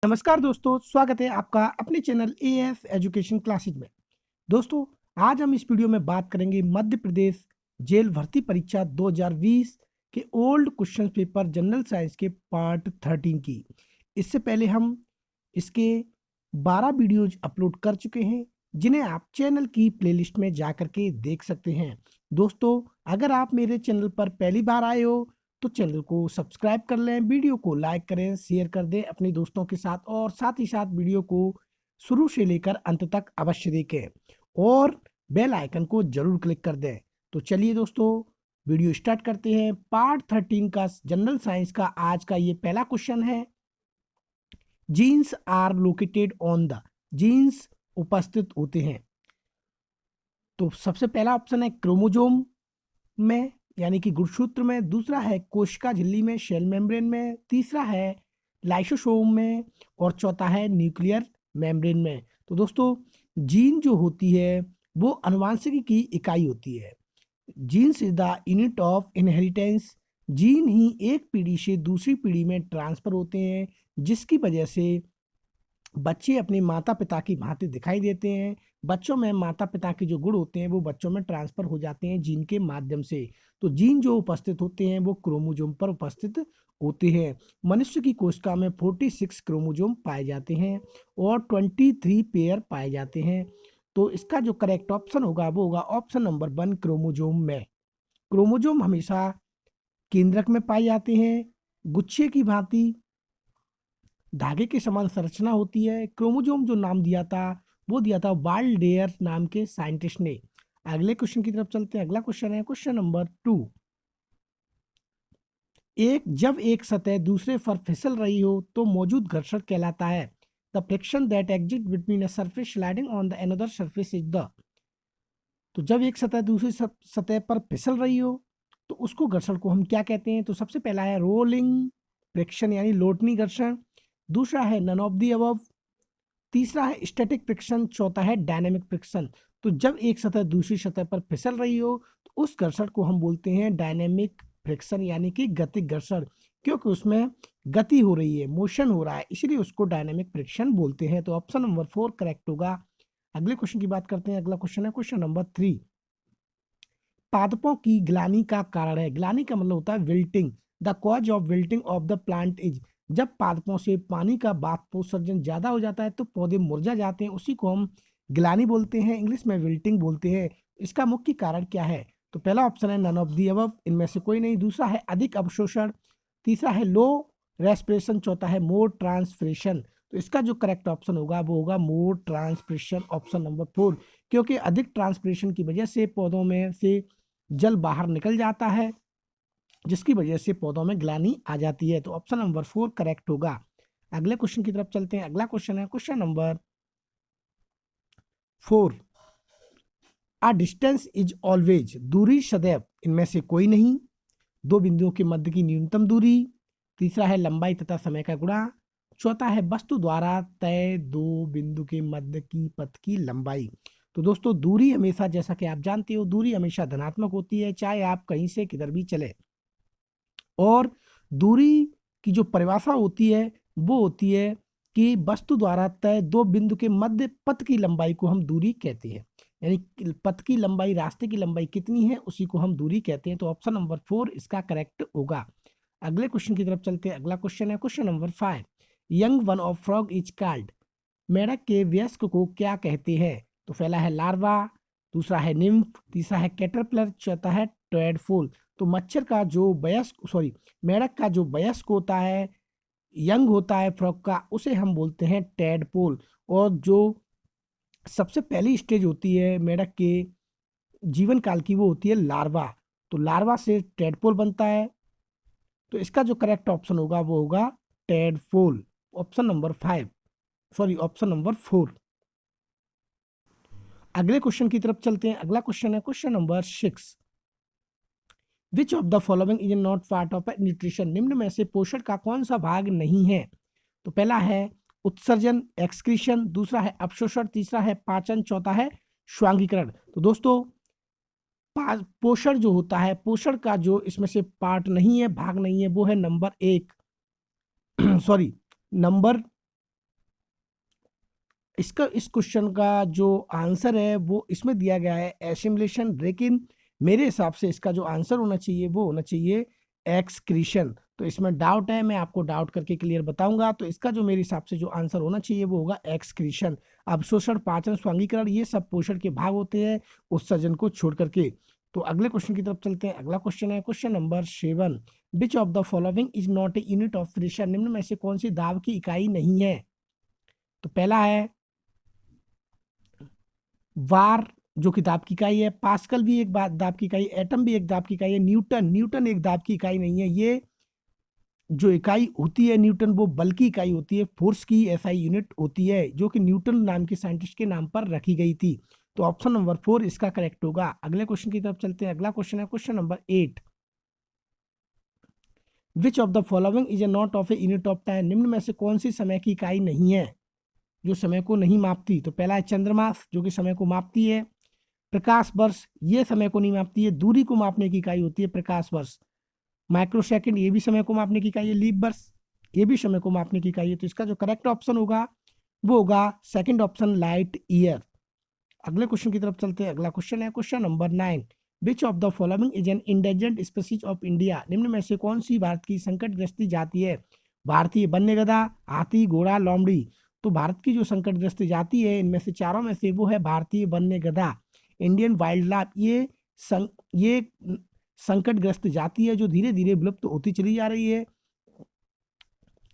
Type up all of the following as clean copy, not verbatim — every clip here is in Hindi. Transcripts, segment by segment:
नमस्कार दोस्तों, स्वागत है आपका अपने चैनल एएफ एजुकेशन क्लासेज में। दोस्तों, आज हम इस वीडियो में बात करेंगे मध्य प्रदेश जेल भर्ती परीक्षा 2020 के old question paper general science के पार्ट 13 की। इससे पहले हम इसके 12 वीडियोज अपलोड कर चुके हैं, जिन्हें आप चैनल की प्लेलिस्ट में जा करके देख सकते हैं। दोस्तों, अगर आप मेरे चैनल पर पहली बार आए हो तो चैनल को सब्सक्राइब कर लें, वीडियो को लाइक करें, शेयर कर दें अपने दोस्तों के साथ और साथ ही साथ वीडियो को शुरू से लेकर अंत तक अवश्य देखें और बेल आइकन को जरूर क्लिक कर दें। तो चलिए दोस्तों, वीडियो स्टार्ट करते हैं। पार्ट 13 का जनरल साइंस का आज का ये पहला क्वेश्चन है। Genes are located on the, genes उपस्थित होते हैं। तो सबसे पहला ऑप्शन है क्रोमोजोम में यानी कि गुणसूत्र में, दूसरा है कोशिका झिल्ली में सेल मेम्ब्रेन में, तीसरा है लाइसोसोम में और चौथा है न्यूक्लियर मेम्ब्रेन में। तो दोस्तों, जीन जो होती है वो आनुवंशिकी की इकाई होती है। Genes is the unit of inheritance. Gene ही एक पीढ़ी से दूसरी पीढ़ी में ट्रांसफर होते हैं, जिसकी वजह से बच्चे अपने माता पिता की भांति दिखाई देते हैं। बच्चों में माता पिता के जो गुण होते हैं वो बच्चों में ट्रांसफर हो जाते हैं जीन के माध्यम से। तो जीन जो उपस्थित होते हैं वो क्रोमोजोम पर उपस्थित होते हैं। मनुष्य की कोशिका में 46 क्रोमोजोम पाए जाते हैं और 23 पेयर पाए जाते हैं। तो इसका जो करेक्ट ऑप्शन होगा वो होगा ऑप्शन नंबर 1 क्रोमोजोम में। क्रोमोजोम हमेशा केंद्रक में पाए जाते हैं। गुच्छे की भांति धागे के समान संरचना होती है। क्रोमोजोम जो नाम दिया था वो दिया था वाल्डेयर नाम के साइंटिस्ट ने। अगले क्वेश्चन की तरफ चलते हैं। अगला क्वेश्चन है क्वेश्चन नंबर 2। जब एक सतह दूसरे पर फिसल रही हो तो मौजूद घर्षण कहलाता है। The friction that exist between a surface sliding on the another surface is the. तो जब एक सतह दूसरी सतह पर फिसल रही हो तो उसको घर्षण को हम क्या कहते हैं? तो सबसे पहला है रोलिंग फ्रिक्शन यानी लोटनी घर्षण, दूसरा है नन ऑफ दी अबव, तीसरा है स्टैटिक फ्रिक्शन, चौथा है डायनेमिक फ्रिक्शन। तो जब एक सतह दूसरी सतह पर फिसल रही हो तो उस घर्षण को हम बोलते हैं डायनेमिक फ्रिक्शन यानी कि गतिक घर्षण, क्योंकि उसमें गति हो रही है, मोशन हो रहा है, इसलिए उसको डायनेमिक फ्रिक्शन बोलते हैं। तो ऑप्शन नंबर 4 करेक्ट होगा। अगले क्वेश्चन की बात करते हैं। अगला क्वेश्चन है क्वेश्चन नंबर 3। पादपों की ग्लानि का कारण है। ग्लानि का मतलब होता है wilting. The cause of wilting of the plant is. जब पादपों से पानी का वाष्पोत्सर्जन ज्यादा हो जाता है तो पौधे मुरझा जाते हैं, उसी को हम ग्लानि बोलते हैं, इंग्लिश में विल्टिंग बोलते हैं। इसका मुख्य कारण क्या है? तो पहला ऑप्शन है नन ऑफ दी अबव, इनमें से कोई नहीं, दूसरा है अधिक अवशोषण, तीसरा है लो रेस्पिरेशन, चौथा है मोर ट्रांसपिरेशन। तो इसका जो करेक्ट ऑप्शन होगा वो होगा मोर ट्रांसपिरेशन, ऑप्शन नंबर 4। क्योंकि अधिक ट्रांसपिरेशन की वजह से पौधों में से जल बाहर निकल जाता है, जिसकी वजह से पौधों में ग्लानि आ जाती है। तो ऑप्शन नंबर 4 करेक्ट होगा। अगले क्वेश्चन की तरफ चलते हैं। अगला क्वेश्चन है question number 4। A distance is always. दूरी सदैव, इनमें से कोई नहीं, दो बिंदुओं के मध्य की न्यूनतम दूरी, तीसरा है लंबाई तथा समय का गुणा, चौथा है वस्तु द्वारा तय दो बिंदु के मध्य की पथ की लंबाई। तो दोस्तों, दूरी हमेशा, जैसा कि आप जानते हो, दूरी हमेशा धनात्मक होती है, चाहे आप कहीं से किधर भी चले। और दूरी की जो परिभाषा होती है वो होती है कि वस्तु द्वारा तय दो बिंदु के मध्य पथ की लंबाई को हम दूरी कहते हैं। यानी पथ की लंबाई, रास्ते की लंबाई कितनी है उसी को हम दूरी कहते हैं। तो ऑप्शन नंबर 4 इसका करेक्ट होगा। अगले क्वेश्चन की तरफ चलते हैं। अगला क्वेश्चन है question number 5। Young one of frog is called. मेढक के वयस्क को क्या कहते हैं? तो पहला है लार्वा, दूसरा है निम्फ, तीसरा है कैटरपिलर, चौथा है टैडपोल। तो मच्छर का जो वयस्क, सॉरी, मेढक का जो वयस्क होता है, यंग होता है फ्रॉग का, उसे हम बोलते हैं टैडपोल। और जो सबसे पहली स्टेज होती है मेढक के जीवन काल की वो होती है लार्वा। तो लार्वा से टैडपोल बनता है। तो इसका जो करेक्ट ऑप्शन होगा वो होगा tadpole, option number 5, sorry option number 4। अगले क्वेश्चन की तरफ चलते हैं। अगला क्वेश्चन है question number 6। Which of the following is not part of nutrition. निम्न में से पोषण का कौन सा भाग नहीं है? तो पहला है उत्सर्जन, एक्सक्रीशन, दूसरा है अपशोषण, तीसरा है पाचन, चौथा है श्वांगीकरण। तो दोस्तों, पोषण जो होता है, पोषण का जो इसमें से पार्ट नहीं है, भाग नहीं है, वो है नंबर 1 सॉरी, नंबर इस क्वेश्चन का जो आंसर है वो इसमें दिया गया है एसिमिलेशन, लेकिन मेरे हिसाब से इसका जो आंसर होना चाहिए वो होना चाहिए एक्सक्रीशन। तो इसमें डाउट है, मैं आपको डाउट करके क्लियर बताऊंगा। तो इसका जो मेरे हिसाब से जो आंसर होना चाहिए वो होगा एक्सक्रीशन। अब शोषण, पाचन, स्वांगीकरण ये सब पोषण के भाग होते हैं उत्सर्जन को छोड़ करके। तो अगले क्वेश्चन की तरफ चलते हैं। अगला क्वेश्चन है question number 7। Which of the following is not a unit of pressure? निम्न में से कौन सी दाब की इकाई नहीं है? तो पहला है वार, जो कि दाब की इकाई है। पास्कल भी एक दाब की इकाई, एटम भी एक दाब की इकाई है। न्यूटन, न्यूटन एक दाब की इकाई नहीं है। ये जो इकाई होती है न्यूटन, वो बल की इकाई होती है, फोर्स की एसआई यूनिट होती है, जो कि न्यूटन नाम के साइंटिस्ट के नाम पर रखी गई थी। तो ऑप्शन नंबर 4 इसका करेक्ट होगा। अगले क्वेश्चन की तरफ चलते हैं। अगला क्वेश्चन है question number 8। Which of the following is a not of a unit of time? निम्न में से कौन सी समय की इकाई नहीं है, जो समय को नहीं मापती? तो पहला है चंद्रमास, जो कि समय को मापती है। प्रकाश वर्ष, ये समय को नहीं मापती है, दूरी को मापने की इकाई होती है प्रकाश वर्ष। माइक्रो सेकंड, ये भी समय को मापने की इकाई है। लीप वर्ष, ये भी समय को मापने की इकाई है। तो इसका जो करेक्ट ऑप्शन होगा वो होगा सेकंड ऑप्शन, लाइट ईयर। अगले क्वेश्चन की तरफ चलते हैं। अगला क्वेश्चन है question number 9। Which of the following is an endangered species of India? निम्न में से कौन सी भारत की संकटग्रस्त जाति है? भारतीय वन्य गधा, हाथी, घोड़ा, लोमड़ी। तो भारत की जो संकटग्रस्त जाति है इनमें से चारों में से वो है भारतीय वन्य गधा, इंडियन वाइल्ड लाइफ। ये संकटग्रस्त जाति है जो धीरे धीरे विलुप्त होती चली जा रही है।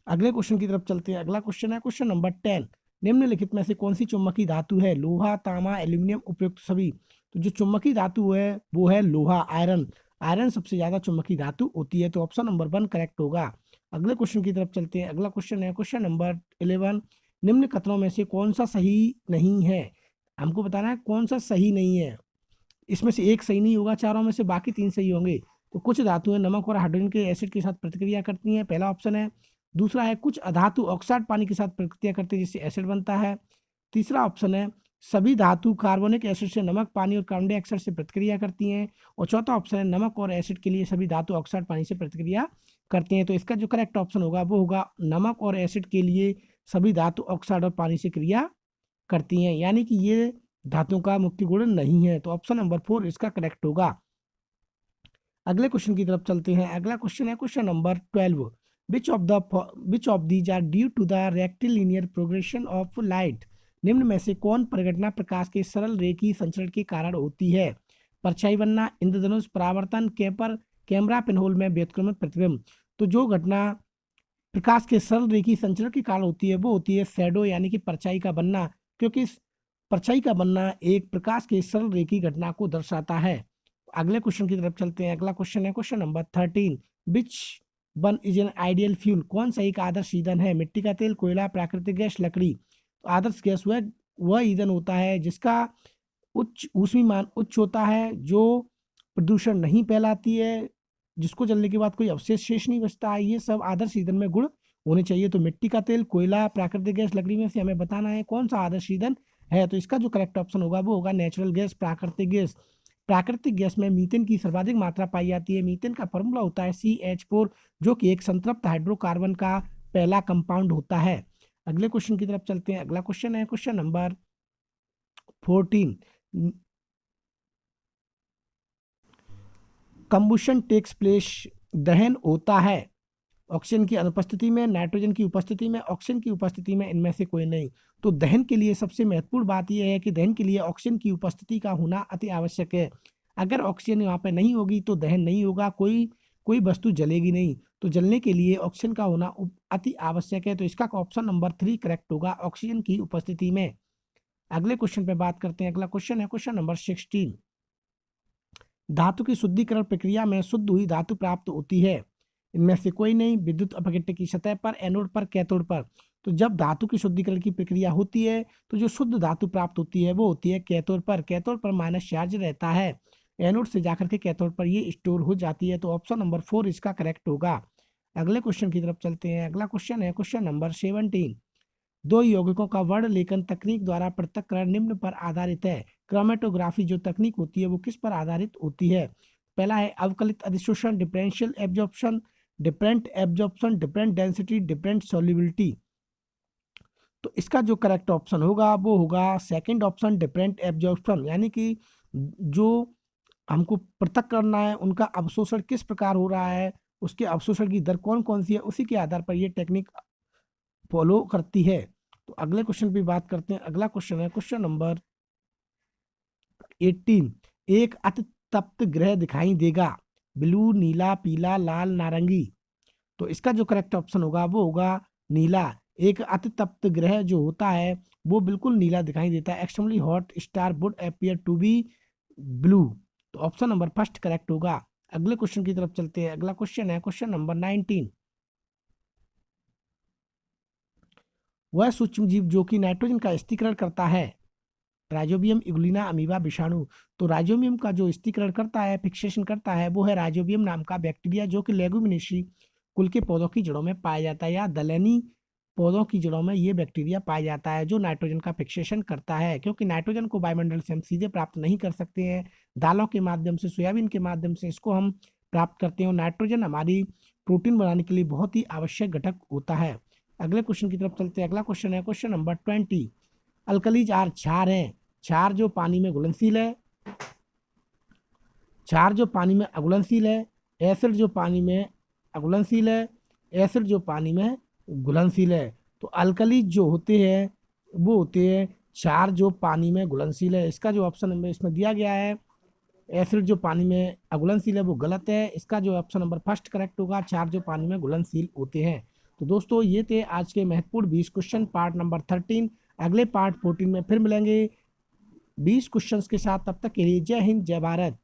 अगले क्वेश्चन की तरफ चलते हैं। अगला क्वेश्चन है क्वेश्चन नंबर 10। निम्नलिखित में से कौन सी चुंबकीय धातु है? लोहा, तांबा, एल्यूमिनियम, उपयुक्त सभी। तो जो चुंबकीय धातु है वो है लोहा, आयरन। आयरन सबसे ज्यादा चुंबकीय धातु होती है। तो ऑप्शन नंबर 1 करेक्ट होगा। अगले क्वेश्चन की तरफ चलते हैं। अगला क्वेश्चन है क्वेश्चन नंबर 11। निम्न कथनों में से कौन सा सही नहीं है? हमको बताना है कौन सा सही नहीं है। इसमें से एक सही नहीं होगा चारों में से, बाकी 3 सही होंगे। तो कुछ धातुएं नमक और हाइड्रोजन के एसिड के साथ प्रतिक्रिया करती हैं, पहला ऑप्शन है। दूसरा है कुछ अधातु ऑक्साइड पानी के साथ प्रतिक्रिया करते हैं जिससे एसिड बनता है। तीसरा ऑप्शन है सभी धातु कार्बोनिक एसिड से नमक, पानी और कार्बन डाइऑक्साइड से प्रतिक्रिया करती हैं। और चौथा ऑप्शन है नमक और एसिड के लिए सभी धातु ऑक्साइड पानी से प्रतिक्रिया करते हैं। तो इसका जो करेक्ट ऑप्शन होगा वो होगा नमक और एसिड के लिए सभी धातु ऑक्साइड और पानी से क्रिया करती हैं, यानी कि ये धातुओं का मुख्य गुण नहीं है। तो ऑप्शन नंबर 4 इसका करेक्ट होगा। अगले क्वेश्चन की तरफ चलते हैं। अगला क्वेश्चन है question number 12। Which of these are due to the rectilinear progression of light? निम्न में से कौन परिघटना प्रकाश के सरल रेखीय संचरण के कारण होती है? परछाई बनना, इंद्रधनुष, परावर्तन, केपर, कैमरा पिनहोल में व्युत्क्रमित प्रतिबिंब। तो जो घटना प्रकाश के सरल रेखीय संचरण के कारण होती है वो होती है शैडो, यानी कि परछाई का बनना, क्योंकि परछाई का बनना एक प्रकाश के सरल रेखीय घटना को दर्शाता है। अगले क्वेश्चन की तरफ चलते हैं। अगला क्वेश्चन है question number 13। Which one is an ideal fuel? कौन सा एक आदर्श ईंधन है? मिट्टी का तेल, कोयला, प्राकृतिक गैस, लकड़ी। तो आदर्श गैस वह ईंधन होता है जिसका उच्च ऊष्मीय मान उच्च होता है, जो प्रदूषण नहीं फैलाती है, जिसको जलने के बाद कोई अवशेष शेष नहीं बचता है। ये सब आदर्श ईंधन में गुण होने चाहिए। तो मिट्टी का तेल, कोयला, प्राकृतिक गैस, लकड़ी में से हमें बताना है कौन सा आदर्श ईंधन है। तो इसका जो करेक्ट ऑप्शन होगा वो होगा नेचुरल गैस, प्राकृतिक गैस। प्राकृतिक गैस में मीथेन की सर्वाधिक मात्रा पाई जाती है। मीथेन का फॉर्मूला होता है CH4, जो कि एक संतृप्त हाइड्रोकार्बन का पहला कंपाउंड होता है। अगले क्वेश्चन की तरफ चलते हैं। अगला क्वेश्चन है क्वेश्चन नंबर 14। कंबुशन टेक्स प्लेस, दहन होता है ऑक्सीजन की अनुपस्थिति में, नाइट्रोजन की उपस्थिति में, ऑक्सीजन की उपस्थिति में, इनमें से कोई नहीं। तो दहन के लिए सबसे महत्वपूर्ण बात यह है कि दहन के लिए ऑक्सीजन की उपस्थिति का होना अति आवश्यक है। अगर ऑक्सीजन यहाँ पे नहीं होगी तो दहन नहीं होगा, कोई कोई वस्तु जलेगी नहीं। तो जलने के लिए ऑक्सीजन का होना अति आवश्यक है। तो इसका ऑप्शन नंबर 3 करेक्ट होगा, ऑक्सीजन की उपस्थिति में। अगले क्वेश्चन पे बात करते हैं। अगला क्वेश्चन है क्वेश्चन नंबर 16। धातु की शुद्धिकरण प्रक्रिया में शुद्ध हुई धातु प्राप्त होती है। इनमें से कोई नहीं, विद्युत अपघट्य की सतह पर, एनोड पर, कैथोड पर। तो जब धातु की शुद्धिकरण की प्रक्रिया होती है तो जो शुद्ध धातु प्राप्त होती है वो होती है कैथोड पर। कैथोड पर माइनस चार्ज रहता है, एनोड से जाकर के कैथोड पर ये स्टोर हो जाती है। तो ऑप्शन नंबर 4 इसका करेक्ट होगा। अगले क्वेश्चन की तरफ चलते हैं। अगला क्वेश्चन है क्वेश्चन नंबर 17। दो यौगिकों का वर्ण लेखन तकनीक द्वारा पृथक्करण निम्न पर आधारित है। क्रोमेटोग्राफी जो तकनीक होती है वो किस पर आधारित होती है? पहला है अवकलित अधिशोषण, differential absorption, different absorption, different density, different solubility. तो इसका जो करेक्ट ऑप्शन होगा वो होगा सेकंड ऑप्शन, डिफरेंट एब्जॉर्प्शन, यानी कि जो हमको पृथक करना है उनका अवशोषण किस प्रकार हो रहा है, उसके अवशोषण की दर कौन कौन सी है, उसी के आधार पर ये टेक्निक फॉलो करती है। तो अगले क्वेश्चन पे बात करते हैं। अगला क्वेश्चन है क्वेश्चन नंबर 18। एक अति तप्त ग्रह दिखाई देगा, ब्लू, नीला, पीला, लाल, नारंगी। तो इसका जो करेक्ट ऑप्शन होगा वो होगा नीला। एक अति तप्त ग्रह जो होता है वो बिल्कुल नीला दिखाई देता है। Extremely hot star would appear to be blue. तो ऑप्शन नंबर फर्स्ट करेक्ट होगा। अगले क्वेश्चन की तरफ चलते हैं। अगला क्वेश्चन है क्वेश्चन नंबर 19। वह सूक्ष्म जीव जो कि नाइट्रोजन का स्थिरीकरण करता है, राइजोबियम, इग्लिना, अमीबा, विषाणु। तो राइजोबियम का जो स्थिरीकरण करता है, फिक्सेशन करता है, वो है राइजोबियम नाम का बैक्टीरिया, जो कि लेगुमिनेसी कुल के पौधों की जड़ों में पाया जाता है, या दलहनी पौधों की जड़ों में ये बैक्टीरिया पाया जाता है, जो नाइट्रोजन का फिक्सेशन करता है। क्योंकि नाइट्रोजन को वायुमंडल से हम सीधे प्राप्त नहीं कर सकते हैं, दालों के माध्यम से, सोयाबीन के माध्यम से इसको हम प्राप्त करते हैं। और नाइट्रोजन हमारी प्रोटीन बनाने के लिए बहुत ही आवश्यक घटक होता है। अगले क्वेश्चन की तरफ चलते हैं। अगला क्वेश्चन है क्वेश्चन नंबर 20। अल्कलीज आर क्षार है। क्षार जो पानी में घुलनशील है, क्षार जो पानी में अघुलनशील है, एसिड जो पानी में अघुलनशील है, एसिड जो पानी में घुलनशील है। तो अल्कली जो होते हैं वो होते हैं क्षार जो पानी में घुलनशील है। इसका जो ऑप्शन नंबर इसमें दिया गया है एसिड जो पानी में अघुलनशील है वो गलत है। इसका जो ऑप्शन नंबर फर्स्ट करेक्ट होगा, क्षार जो पानी में घुलनशील होते हैं। तो दोस्तों ये थे आज के महत्वपूर्ण 20 क्वेश्चन, पार्ट नंबर 13। अगले पार्ट 14 में फिर मिलेंगे 20 क्वेश्चंस के साथ। तब तक के लिए जय हिंद, जय भारत।